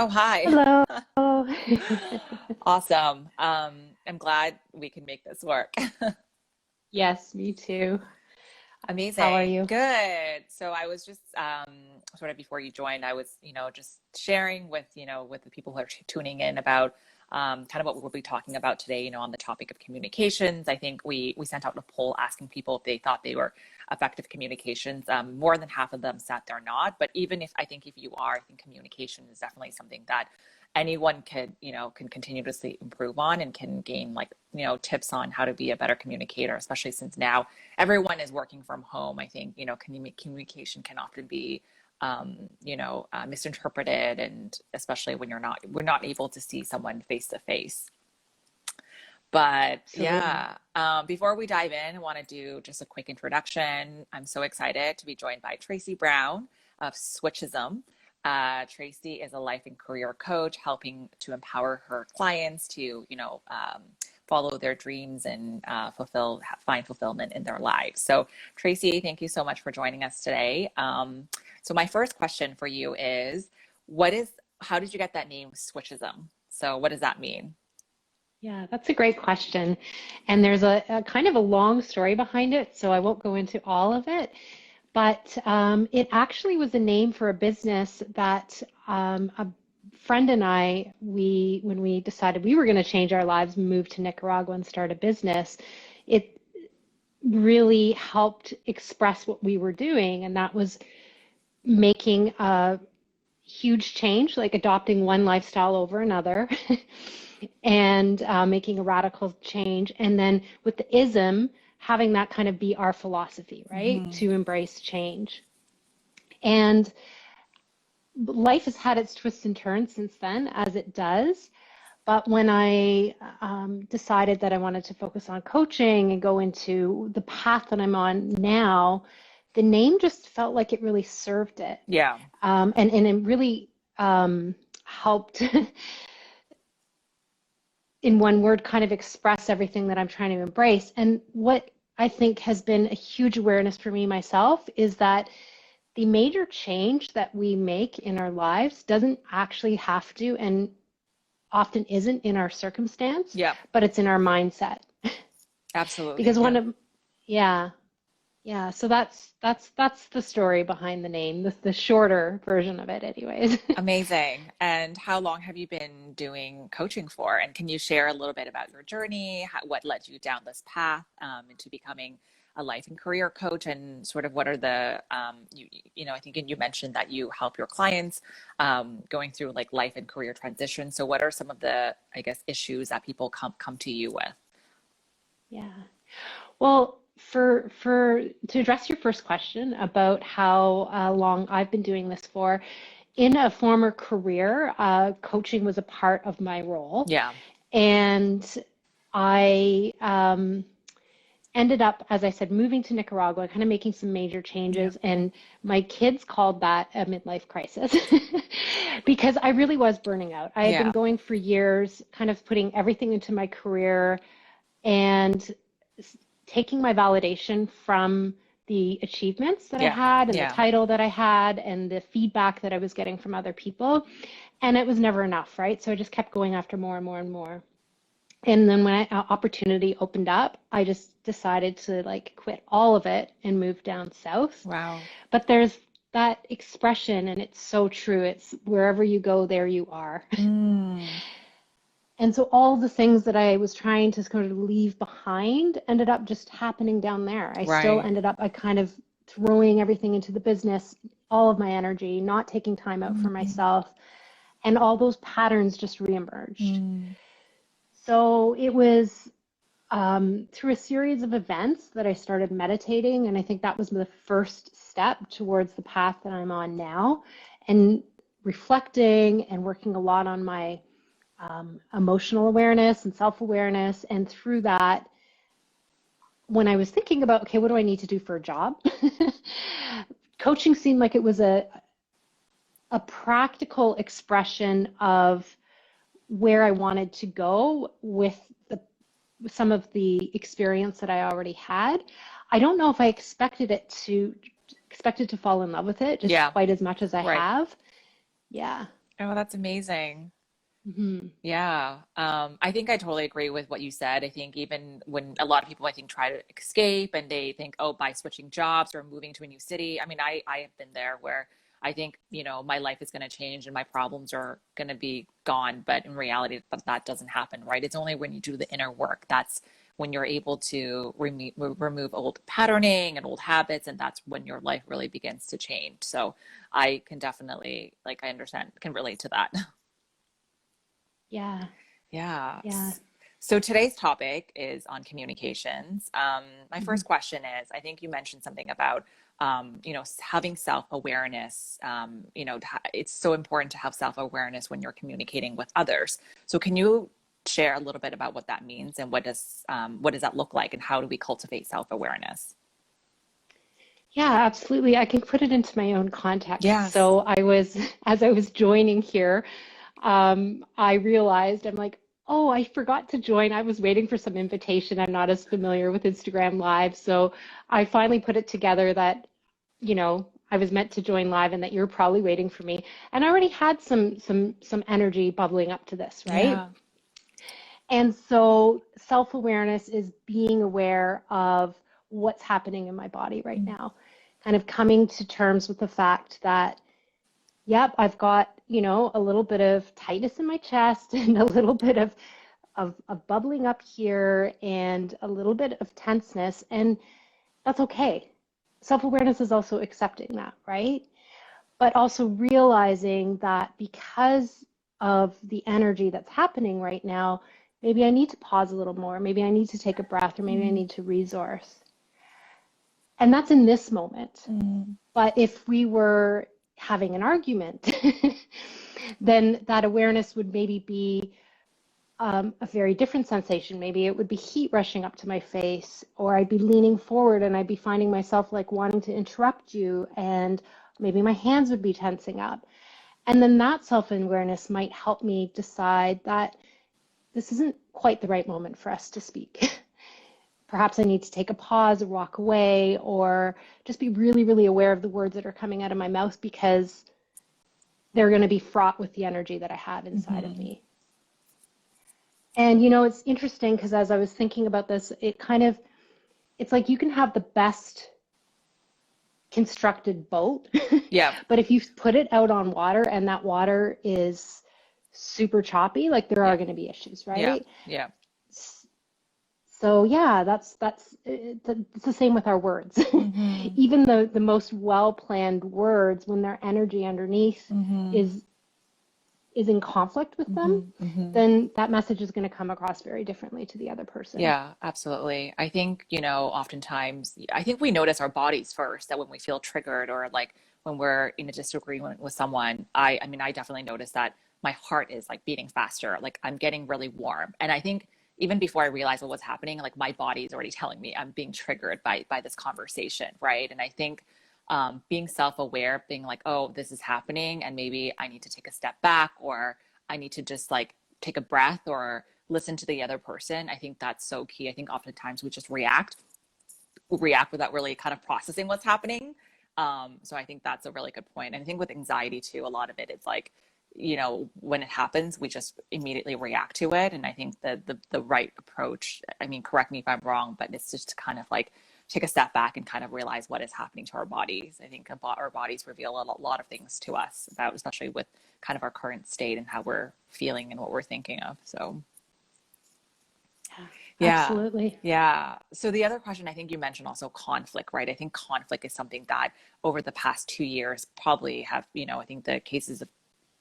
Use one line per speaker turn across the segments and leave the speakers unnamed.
Oh, hi.
Hello.
Awesome. I'm glad we can make this work.
Yes, me too. How are
Amazing.
you?
Good. So I was just sort of before you joined, I was, just sharing with, with the people who are tuning in about kind of what we'll be talking about today, on the topic of communications. I think we sent out a poll asking people if they thought they were effective communications. More than half of them said they're not. But even if I think if you are, I think communication is definitely something that anyone could, can continuously improve on and can gain like, tips on how to be a better communicator, especially since now everyone is working from home. I think, communication can often be, misinterpreted, and especially when we're not able to see someone face to face. But
Absolutely.
yeah, before we dive in, I want to do just a quick introduction. I'm so excited to be joined by Tracy Brown of Switchism. Tracy is a life and career coach, helping to empower her clients to, follow their dreams and find fulfillment in their lives. So, Tracy, thank you so much for joining us today. So, my first question for you is, how did you get that name, Switchism? So, what does that mean?
Yeah, that's a great question. And there's a kind of a long story behind it, so I won't go into all of it. But it actually was a name for a business that a friend and I, when we decided we were going to change our lives, move to Nicaragua and start a business, it really helped express what we were doing. And that was making a huge change, like adopting one lifestyle over another and making a radical change. And then with the ism, having that kind of be our philosophy, right?
Hmm.
To embrace change. And life has had its twists and turns since then, as it does. But when I decided that I wanted to focus on coaching and go into the path that I'm on now, the name just felt like it really served it.
Yeah.
And it really helped, in one word, kind of express everything that I'm trying to embrace. And what I think has been a huge awareness for me myself is that the major change that we make in our lives doesn't actually have to, and often isn't in our circumstance,
Yeah.
but it's in our mindset.
Absolutely.
Because one
Yeah.
of, yeah, yeah. So that's the story behind the name, the shorter version of it, anyways.
Amazing. And how long have you been doing coaching for? And can you share a little bit about your journey, what led you down this path into becoming a life and career coach, and sort of what are the, I think you mentioned that you help your clients going through like life and career transition. So what are some of the, I guess, issues that people come to you with?
Yeah. Well, for to address your first question about how long I've been doing this for, in a former career, coaching was a part of my role,
Yeah.
and I ended up, as I said, moving to Nicaragua, kind of making some major
Yeah.
changes, and my kids called that a midlife crisis because I really was burning out. I had been
Yeah.
going for years, kind of putting everything into my career and taking my validation from the achievements that I
Yeah.
had and the
Yeah.
title that I had and the feedback that I was getting from other people. And it was never enough, right? So I just kept going after more and more and more. And then when opportunity opened up, I just decided to like quit all of it and move down south.
Wow.
But there's that expression, and it's so true. It's wherever you go, there you are.
Mm,
And so all the things that I was trying to sort of leave behind ended up just happening down there. I still
right.
ended up, I kind of throwing everything into the business, all of my energy, not taking time out for
Mm,
myself, and all those patterns just reemerged.
mm,
So it was through a series of events that I started meditating, and I think that was the first step towards the path that I'm on now, and reflecting and working a lot on my emotional awareness and self awareness. And through that, when I was thinking about, okay, what do I need to do for a job? Coaching seemed like it was a practical expression of where I wanted to go with some of the experience that I already had. I don't know if I expected to fall in love with it just
yeah.
quite as much as I
Right.
have. Yeah.
Oh, that's amazing.
Hmm.
Yeah. I think I totally agree with what you said. I think even when a lot of people, I think, try to escape and they think, oh, by switching jobs or moving to a new city. I mean, I have been there where I think, my life is going to change and my problems are going to be gone. But in reality, that doesn't happen, right? It's only when you do the inner work that's when you're able to remove old patterning and old habits. And that's when your life really begins to change. So I can definitely, like, I understand, can relate to that.
Yeah.
Yeah.
Yeah.
So today's topic is on communications. My
Hmm.
first question is, I think you mentioned something about, having self-awareness. It's so important to have self-awareness when you're communicating with others. So can you share a little bit about what that means and what does that look like and how do we cultivate self-awareness?
Yeah, absolutely. I can put it into my own context.
Yes.
So as I was joining here, I realized I'm like, oh, I forgot to join. I was waiting for some invitation. I'm not as familiar with Instagram Live. So I finally put it together that, I was meant to join live and that you're probably waiting for me. And I already had some energy bubbling up to this, right?
Yeah.
And so self-awareness is being aware of what's happening in my body right now, kind of coming to terms with the fact that, yep, I've got, a little bit of tightness in my chest and a little bit of bubbling up here and a little bit of tenseness, and that's okay. Self-awareness is also accepting that, right? But also realizing that because of the energy that's happening right now, maybe I need to pause a little more. Maybe I need to take a breath, or maybe I
Mm,
need to resource. And that's in this moment.
mm,
But if we were having an argument, then that awareness would maybe be a very different sensation. Maybe it would be heat rushing up to my face, or I'd be leaning forward and I'd be finding myself like wanting to interrupt you, and maybe my hands would be tensing up. And then that self awareness might help me decide that this isn't quite the right moment for us to speak. Perhaps I need to take a pause or walk away, or just be really, really aware of the words that are coming out of my mouth because they're going to be fraught with the energy that I have inside of
mhm.
me. And it's interesting because as I was thinking about this, it's like you can have the best constructed boat,
Yeah.
but if you put it out on water and that water is super choppy, like there
Yeah.
are going to be issues,
Yeah.
right?
Yeah.
So yeah, it's the same with our words.
Hmm.
Even the most well-planned words, when their energy underneath
Hmm.
is is in conflict with them,
Hmm. Hmm.
then that message is going to come across very differently to the other person.
Yeah, absolutely. I think, oftentimes, I think we notice our bodies first, that when we feel triggered or like when we're in a disagreement with someone, I mean, I definitely notice that my heart is like beating faster, like I'm getting really warm. And I think even before I realize what was happening, like my body is already telling me I'm being triggered by this conversation, right? And I think being self-aware, being like, oh, this is happening, and maybe I need to take a step back, or I need to just like take a breath or listen to the other person. I think that's so key. I think oftentimes we just react without really kind of processing what's happening. So I think that's a really good point. And I think with anxiety too, a lot of it is like, when it happens, we just immediately react to it. And I think that the right approach, I mean, correct me if I'm wrong, but it's just to kind of like take a step back and kind of realize what is happening to our bodies. I think our bodies reveal a lot of things to us about, especially with kind of our current state and how we're feeling and what we're thinking of. So
Yeah,
yeah.
absolutely.
Yeah. So the other question, I think you mentioned also conflict, right? I think conflict is something that over the past 2 years probably have, I think the cases of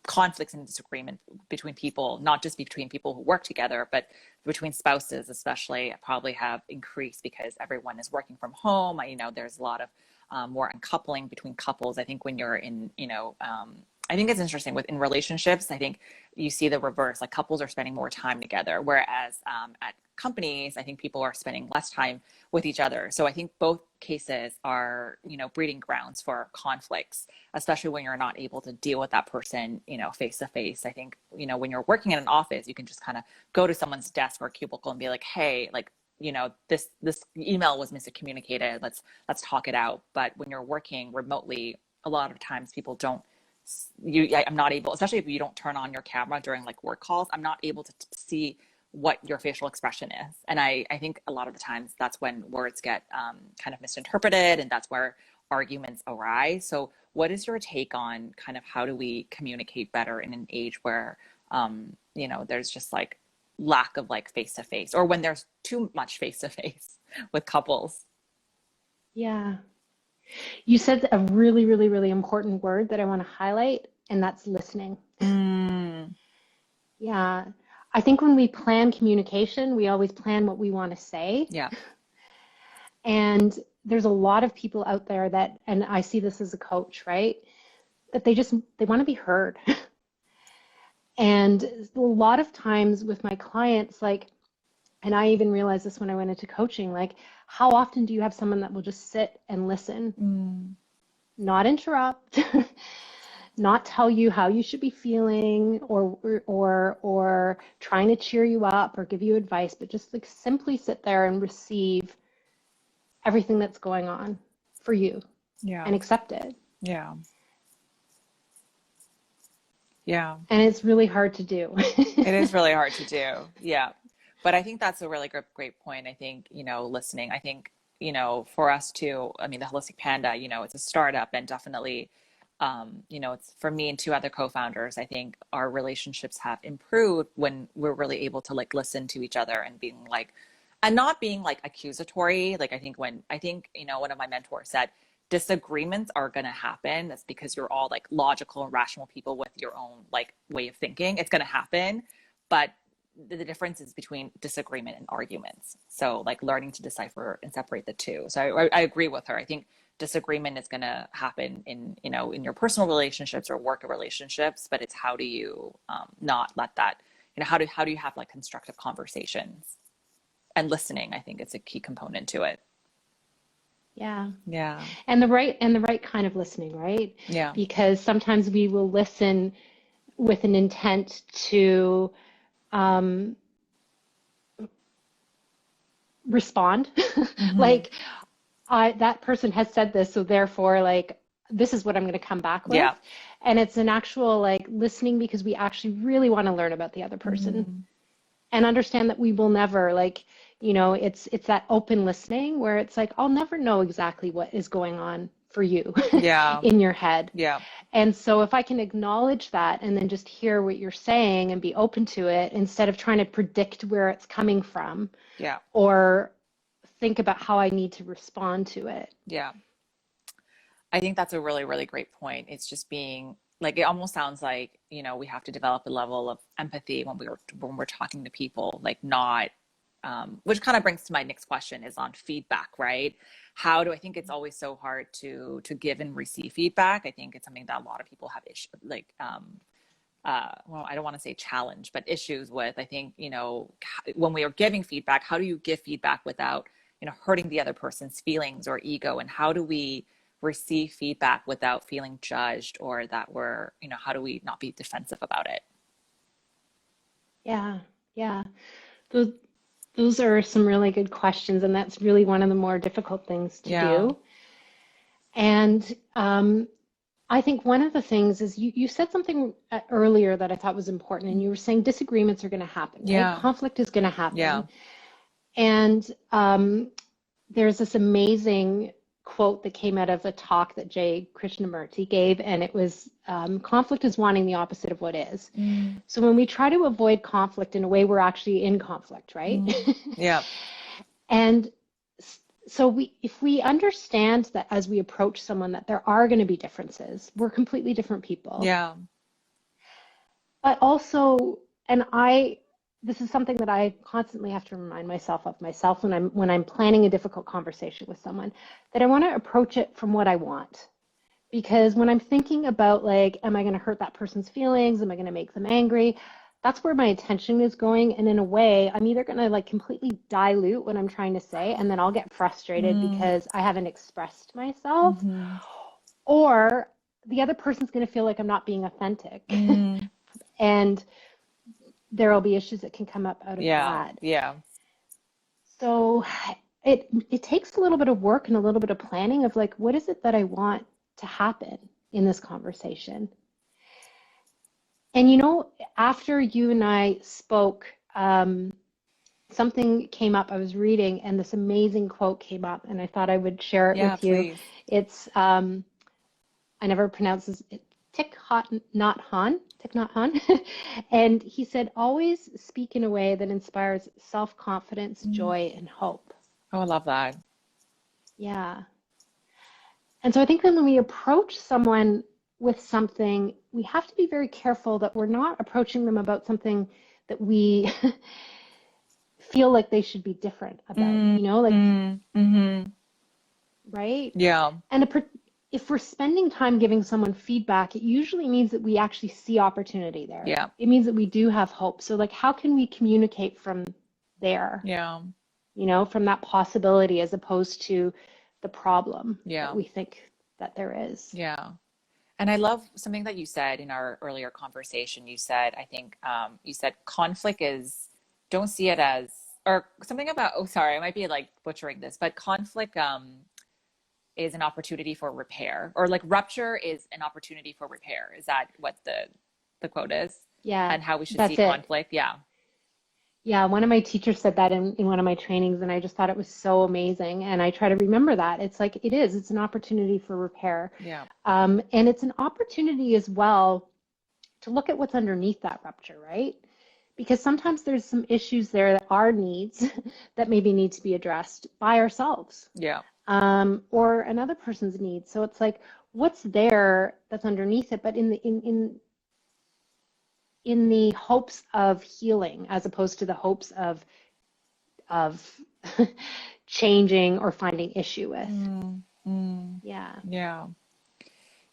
conflicts and disagreement between people, not just between people who work together, but between spouses, especially, probably have increased because everyone is working from home. There's a lot of more uncoupling between couples. I think when you're in, I think it's interesting in relationships. I think you see the reverse, like couples are spending more time together, whereas at companies, I think people are spending less time with each other. So I think both cases are, breeding grounds for conflicts, especially when you're not able to deal with that person, face to face. I think, when you're working in an office, you can just kind of go to someone's desk or cubicle and be like, hey, like, this email was miscommunicated. Let's talk it out. But when you're working remotely, a lot of times people don't I'm not able, especially if you don't turn on your camera during like work calls, I'm not able to see what your facial expression is. And I think a lot of the times that's when words get kind of misinterpreted, and that's where arguments arise. So what is your take on kind of how do we communicate better in an age where, there's just like lack of like face to face, or when there's too much face to face with couples?
Yeah. You said a really, really, really important word that I want to highlight, and that's listening.
Mm,
Yeah. I think when we plan communication, we always plan what we want to say.
yeah.
And there's a lot of people out there that, and I see this as a coach, right? That they want to be heard. And a lot of times with my clients, like, and I even realized this when I went into coaching, like, how often do you have someone that will just sit and listen,
Mm,
not interrupt, not tell you how you should be feeling, or trying to cheer you up or give you advice, but just like simply sit there and receive everything that's going on for you
yeah.
and accept it.
Yeah. Yeah.
And it's really hard to do.
It is really hard to do. Yeah. But I think that's a really great point. I think, listening, I think, for us too, I mean, the Holistic Panda, it's a startup, and definitely, it's for me and two other co-founders. I think our relationships have improved when we're really able to like listen to each other and being like, and not being like accusatory. Like, I think, one of my mentors said, disagreements are going to happen. That's because you're all like logical and rational people with your own like way of thinking. It's going to happen. But the difference is between disagreement and arguments. So like learning to decipher and separate the two. So I agree with her. I think disagreement is going to happen in your personal relationships or work relationships, but it's how do you not let that, how do you have like constructive conversations, and listening, I think it's a key component to it.
Yeah.
Yeah.
And the right kind of listening, right?
Yeah.
Because sometimes we will listen with an intent to um, respond.
Mm-hmm.
Like, that person has said this, so therefore, like, this is what I'm going to come back with.
Yeah.
And it's an actual like listening because we actually really want to learn about the other person
Mm-hmm.
and understand that we will never like, it's that open listening where it's like, I'll never know exactly what is going on for you
Yeah.
in your head.
Yeah.
And so if I can acknowledge that and then just hear what you're saying and be open to it instead of trying to predict where it's coming from
Yeah.
or think about how I need to respond to it.
Yeah. I think that's a really, really great point. It's just being like, it almost sounds like, we have to develop a level of empathy when we're talking to people, like not, which kind of brings to my next question is on feedback, right? How do I think it's always so hard to give and receive feedback? I think it's something that a lot of people have like, well, I don't want to say challenge, but issues with. I think, when we are giving feedback, how do you give feedback without, hurting the other person's feelings or ego? And how do we receive feedback without feeling judged, or that we're, how do we not be defensive about it?
Yeah, yeah. Those, those are some really good questions, and that's really one of the more difficult things to
Yeah.
do. And I think one of the things is you said something earlier that I thought was important, and you were saying disagreements are going to happen, right?
Yeah.
Conflict is going to
Yeah.
happen. And there's this amazing quote that came out of a talk that Jay Krishnamurti gave, and it was conflict is wanting the opposite of what is.
Mm,
So when we try to avoid conflict, in a way, we're actually in conflict, right?
mm, yeah.
And so if we understand that as we approach someone that there are going to be differences, we're completely different people.
Yeah.
But also, and this is something that I constantly have to remind myself of myself when I'm planning a difficult conversation with someone, that I want to approach it from what I want. Because when I'm thinking about like, am I going to hurt that person's feelings? Am I going to make them angry? That's where my attention is going. And in a way, I'm either going to like completely dilute what I'm trying to say, and then I'll get frustrated
Mm,
because I haven't expressed myself,
mm-hmm.
or the other person's going to feel like I'm not being authentic.
Mm,
And there will be issues that can come up out of
yeah.
that.
Yeah.
So it takes a little bit of work and a little bit of planning of like, what is it that I want to happen in this conversation? And after you and I spoke, something came up. I was reading, and this amazing quote came up, and I thought I would share it
Yeah,
with you.
please.
It's I never pronounce this. Thich Nhat Hanh. Thich Nhat Hanh, and he said, "Always speak in a way that inspires self-confidence,
Mm.
joy, and hope."
Oh, I love that.
Yeah. And so I think that when we approach someone with something, we have to be very careful that we're not approaching them about something that we feel like they should be different about,
Mm,
like,
mm,
right?
yeah,
And if we're spending time giving someone feedback, it usually means that we actually see opportunity there.
yeah,
It means that we do have hope. So, like, how can we communicate from there,
yeah,
from that possibility as opposed to the problem that
yeah,
we think that there is?
yeah. And I love something that you said in our earlier conversation. You said, I think, you said conflict is, don't see it as, or something about, oh, sorry, I might be like butchering this, but conflict, is an opportunity for repair, or like rupture is an opportunity for repair. Is that what the quote is?
Yeah,
And how we should see
that's it.
conflict? Yeah.
Yeah, one of my teachers said that in one of my trainings, and I just thought it was so amazing. And I try to remember that. It's like it's an opportunity for repair.
Yeah.
And it's an opportunity as well to look at what's underneath that rupture, right? Because sometimes there's some issues there that are needs that maybe need to be addressed by ourselves,
Yeah.
or another person's needs. So it's like, what's there that's underneath it, but in the hopes of healing, as opposed to the hopes of changing or finding issue with.
Mm, mm,
Yeah.
yeah.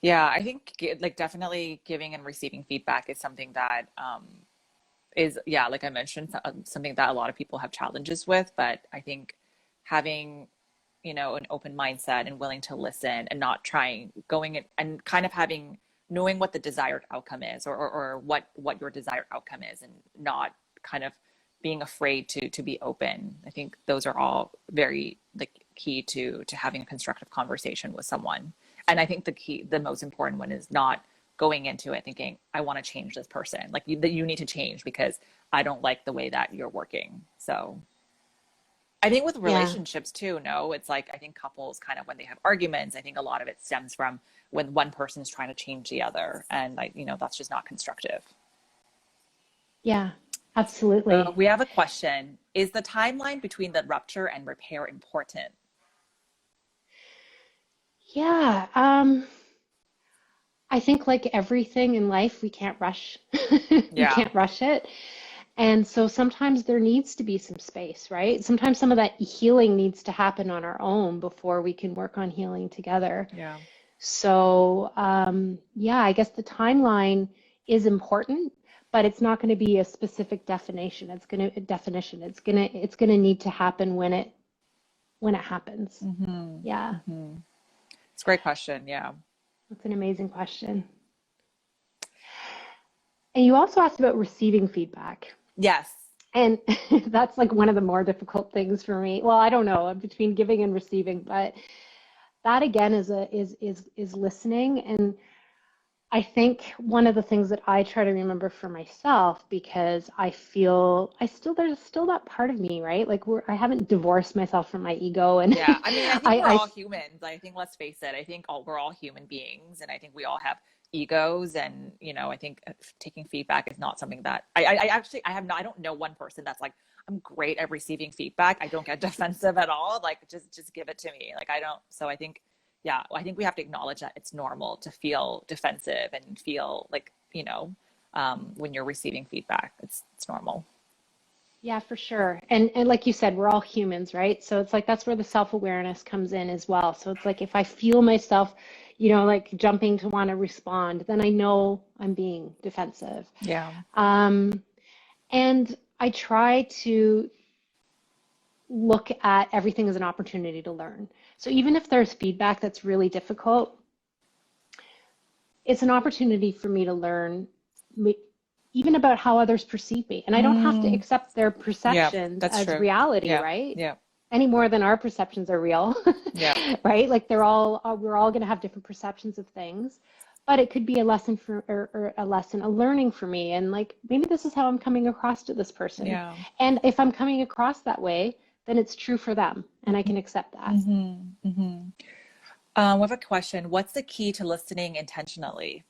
Yeah. I think like definitely giving and receiving feedback is something that, is, yeah, like I mentioned, something that a lot of people have challenges with. But I think having, an open mindset and willing to listen and not trying, going in and kind of having, knowing what the desired outcome is, or what your desired outcome is, and not kind of being afraid to be open. I think those are all very like key to having a constructive conversation with someone. And I think the most important one is not going into it thinking, I want to change this person. Like you need to change because I don't like the way that you're working. So I think with
Yeah.
relationships too, no, it's like, I think couples kind of, when they have arguments, I think a lot of it stems from when one person is trying to change the other. And like, that's just not constructive.
Yeah. Absolutely.
We have a question. Is the timeline between the rupture and repair important?
Yeah. I think like everything in life, we can't rush. We
Yeah.
can't rush it. And so sometimes there needs to be some space, right? Sometimes some of that healing needs to happen on our own before we can work on healing together.
Yeah.
So, yeah, I guess the timeline is important, but it's not going to be a specific definition. It's going to need to happen when it happens.
Mm-hmm.
Yeah,
Mm-hmm. It's a great question. Yeah.
that's an amazing question. And you also asked about receiving feedback.
Yes.
And that's like one of the more difficult things for me. Well, I don't know, between giving and receiving, but that again is listening. And I think one of the things that I try to remember for myself, because I feel there's still that part of me, right? Like I haven't divorced myself from my ego, and
Yeah. I mean, I think we're
I
all humans. I think, let's face it, I think we're all human beings, and I think we all have egos. And, I think taking feedback is not something that I actually, I don't know one person that's like, I'm great at receiving feedback. I don't get defensive at all. Like, just give it to me. Like, I don't. So I think, yeah, I think we have to acknowledge that it's normal to feel defensive and feel like, when you're receiving feedback, it's normal.
Yeah, for sure. And like you said, we're all humans, right? So it's like that's where the self-awareness comes in as well. So it's like if I feel myself, like jumping to want to respond, then I know I'm being defensive.
Yeah.
Um, and I try to look at everything as an opportunity to learn. So even if there's feedback that's really difficult, it's an opportunity for me to learn even about how others perceive me. And I don't have to
Mm,
accept their
yeah,
perceptions
that's
as
true.
reality,
Yeah.
right?
Yeah.
Any more than our perceptions are real,
Yeah.
right? Like we're all going to have different perceptions of things. but it could be a lesson a learning for me. And like, maybe this is how I'm coming across to this person.
Yeah.
And if I'm coming across that way, then it's true for them and I can accept that.
Mm-hmm. Mm-hmm. We have a question. What's the key to listening intentionally?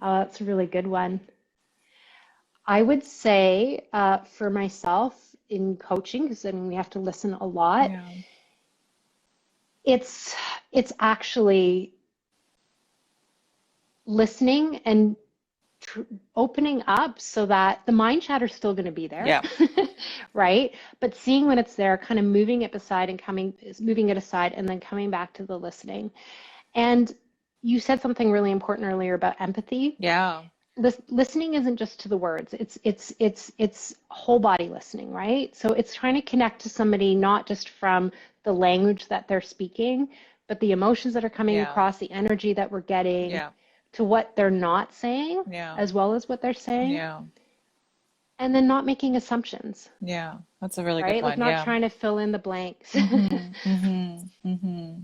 That's a really good one. I would say for myself in coaching, because I mean, we have to listen a lot,
Yeah.
it's actually listening and tr opening up so that the mind chatter's still going to be there,
Yeah.
right? But seeing when it's there, kind of moving it aside moving it aside, and then coming back to the listening. And you said something really important earlier about empathy.
Yeah.
Listening isn't just to the words. It's whole body listening, right? So it's trying to connect to somebody not just from the language that they're speaking, but the emotions that are coming
Yeah.
across, the energy that we're getting,
Yeah.
to what they're not saying,
Yeah.
as well as what they're saying,
Yeah.
and then not making assumptions,
Yeah. That's a really good
right? Like
one.
not
Yeah.
trying to fill in the blanks.
Mm-hmm. Mm-hmm. Mm-hmm.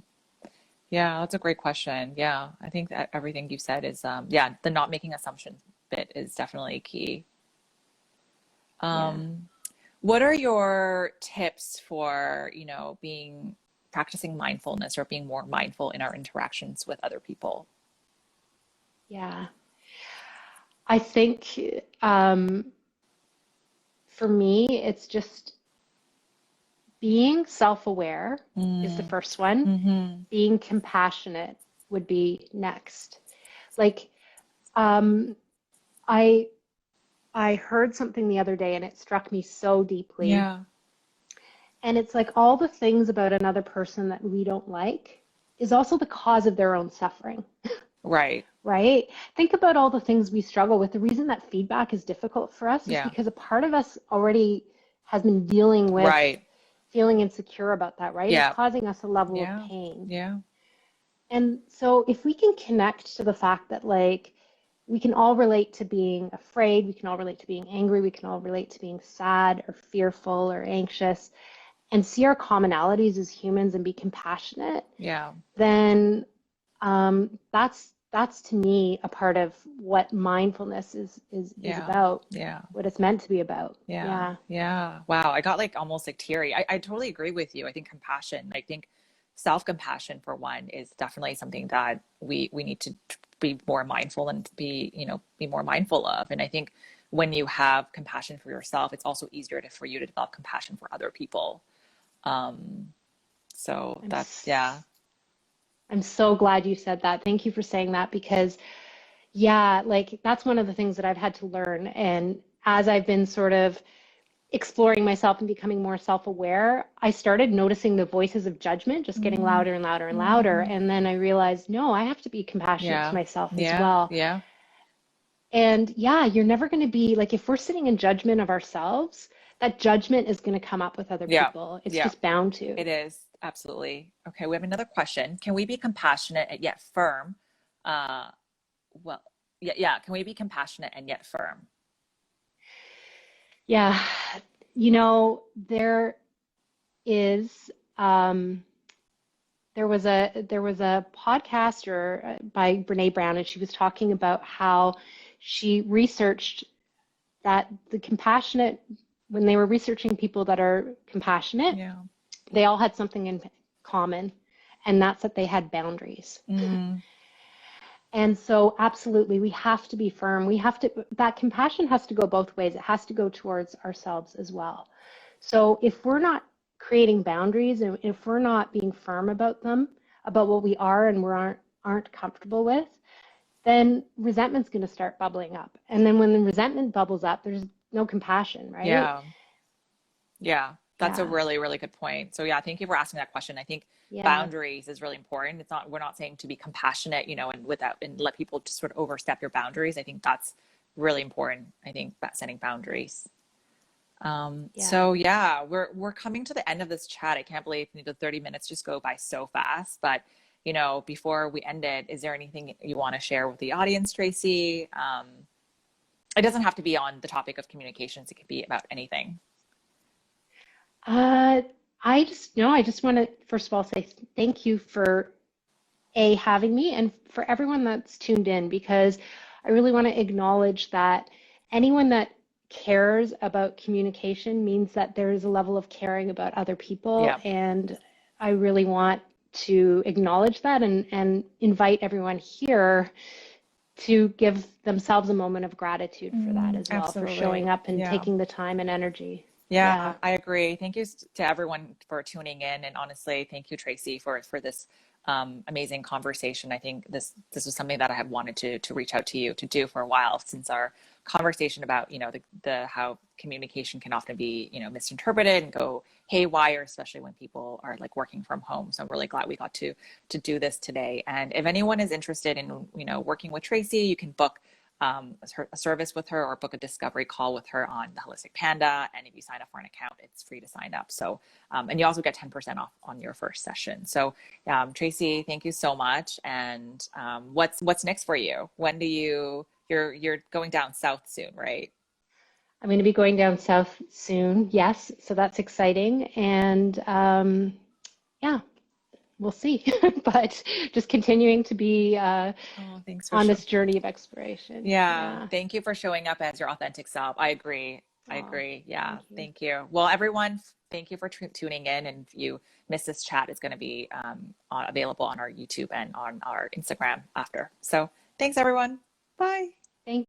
Yeah, that's a great question. Yeah. I think that everything you said is yeah, the not making assumptions bit is definitely key.
Yeah.
Um, what are your tips for, being practicing mindfulness or being more mindful in our interactions with other people?
Yeah. I think for me, it's just being self-aware is the
Mm.
first one.
Mm-hmm.
Being compassionate would be next. Like, um, I I heard something the other day and it struck me so deeply.
Yeah.
And it's like all the things about another person that we don't like is also the cause of their own suffering,
Right.
right? Think about all the things we struggle with. The reason that feedback is difficult for us is
Yeah.
because a part of us already has been dealing with
Right.
feeling insecure about that, right? It's
Yeah.
causing us a level of
Yeah.
pain.
Yeah.
And so if we can connect to the fact that like we can all relate to being afraid, we can all relate to being angry, we can all relate to being sad or fearful or anxious, and see our commonalities as humans and be compassionate,
Yeah.
then that's to me a part of what mindfulness is
Yeah.
about,
Yeah.
what it's meant to be about.
Yeah.
Yeah.
Yeah. Wow. I got like almost like teary. I totally agree with you. I think compassion, I think self-compassion for one is definitely something that we need to be more mindful and be more mindful of. And I think when you have compassion for yourself, it's also easier for you to develop compassion for other people. Um, so
I'm
that's, yeah.
I'm so glad you said that. Thank you for saying that because yeah, like that's one of the things that I've had to learn. And as I've been sort of exploring myself and becoming more self-aware, I started noticing the voices of judgment just getting
Mm,
louder and louder and louder.
mm,
And then I realized, no, I have to be compassionate to
yeah.
myself as
Yeah.
well.
Yeah.
And yeah, you're never going to be like, if we're sitting in judgment of ourselves, that judgment is going to come up with other
Yeah.
people. It's
Yeah.
just bound to.
It is. Absolutely. Okay. We have another question. Can we be compassionate and yet firm? Uh, well, yeah. Yeah. Can we be compassionate and yet firm?
Yeah. There is, there was a podcaster by Brene Brown, and she was talking about how she researched that when they were researching people that are compassionate,
Yeah.
they all had something in common, and that's that they had boundaries.
Mm,
And so, absolutely, we have to be firm. That compassion has to go both ways. It has to go towards ourselves as well. So, if we're not creating boundaries and if we're not being firm about them, about what we are and aren't comfortable with, then resentment's going to start bubbling up. And then when the resentment bubbles up, there's no compassion, right?
yeah. Yeah. That's a
Yeah.
really, really good point. So yeah, thank you for asking that question. I think
Yeah.
boundaries is really important. We're not saying to be compassionate, and let people just sort of overstep your boundaries. I think that's really important. I think that setting boundaries.
Yeah.
So yeah, we're coming to the end of this chat. I can't believe the 30 minutes just go by so fast. But before we end it, is there anything you want to share with the audience, Tracy? It doesn't have to be on the topic of communications. It could be about anything.
Uh, I just want to, first of all, say thank you for having me and for everyone that's tuned in, because I really want to acknowledge that anyone that cares about communication means that there is a level of caring about other people.
Yeah.
And I really want to acknowledge that and invite everyone here to give themselves a moment of gratitude for that as well, for showing
Absolutely.
up and
Yeah.
taking the time and energy. Yeah.
Yeah, I agree. Thank you to everyone for tuning in, and honestly, thank you, Tracy, for this amazing conversation. I think this was something that I have wanted to reach out to you to do for a while, since our conversation about the how communication can often be misinterpreted and go haywire, especially when people are like working from home. So I'm really glad we got to do this today. And if anyone is interested in working with Tracy, you can book a service with her or book a discovery call with her on the Holistic Panda. And if you sign up for an account, it's free to sign up. So, and you also get 10% off on your first session. So, Tracy, thank you so much. And what's next for you? When do you're going down south soon, right?
I'm going to be going down south soon. Yes. So that's exciting. And yeah, we'll see. But just continuing to be
Oh, thanks for
on
sure.
this journey of exploration.
Yeah,
Yeah.
thank you for showing up as your authentic self. I agree. I
Oh,
agree. Yeah,
thank you.
thank you. Well, everyone, thank you for tuning in. And if you miss this chat, it's going to be available on our YouTube and on our Instagram after. So thanks, everyone. Bye.
Thank